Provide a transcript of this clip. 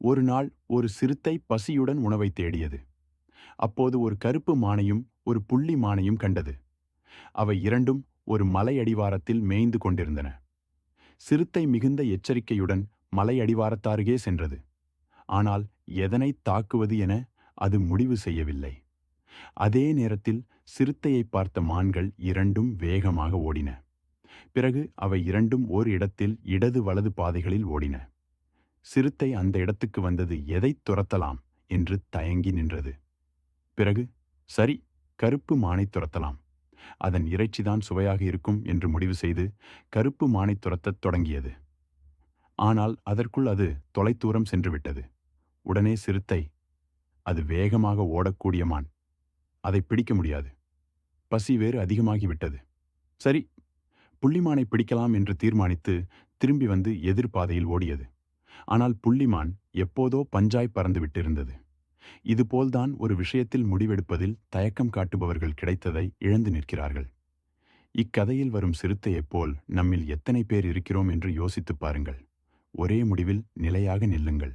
ஒரு நாள் ஒரு சிறுத்தை பசியுடன் உணவை தேடியது. அப்போது ஒரு கருப்பு மானையும் ஒரு புள்ளி மானையும் கண்டது. அவை இரண்டும் ஒரு மலை அடிவாரத்தில் மேய்ந்து கொண்டிருந்தன. சிறுத்தை மிகுந்த எச்சரிக்கையுடன் மலை அடிவாரத்தாருகே சென்றது. ஆனால் எதனை தாக்குவது என அது முடிவு செய்யவில்லை. அதே நேரத்தில் சிறுத்தையை பார்த்த மான்கள் இரண்டும் வேகமாக ஓடின. பிறகு அவை இரண்டும் ஓர் இடத்தில் இடது வலது பாதைகளில் ஓடின. சிறுத்தை அந்த இடத்துக்கு வந்தது எதைத் துரத்தலாம் என்று தயங்கி நின்றது. பிறகு, சரி, கருப்பு மானைத் துரத்தலாம், அதன் இறைச்சிதான் சுவையாக இருக்கும் என்று முடிவு செய்து கருப்பு மானைத் துரத்தத் தொடங்கியது. ஆனால் அதற்குள் அது தொலைதூரம் சென்றுவிட்டது. உடனே சிறுத்தை, அது வேகமாக ஓடக்கூடிய மான், அதை பிடிக்க முடியாது, பசி வேறு அதிகமாகிவிட்டது, சரி, புள்ளிமானை பிடிக்கலாம் என்று தீர்மானித்து திரும்பி வந்து எதிர்பாதையில் ஓடியது. ஆனால் புள்ளிமான் எப்போதோ பஞ்சாய் பறந்துவிட்டிருந்தது. இதுபோல்தான் ஒரு விஷயத்தில் முடிவெடுப்பதில் தயக்கம் காட்டுபவர்கள் கிடைத்ததை இழந்து நிற்கிறார்கள். இக்கதையில் வரும் சிறுத்தையைப் போல் நம்மில் எத்தனை பேர் இருக்கிறோம் என்று யோசித்துப் பாருங்கள். ஒரே முடிவில் நிலையாக நில்லுங்கள்.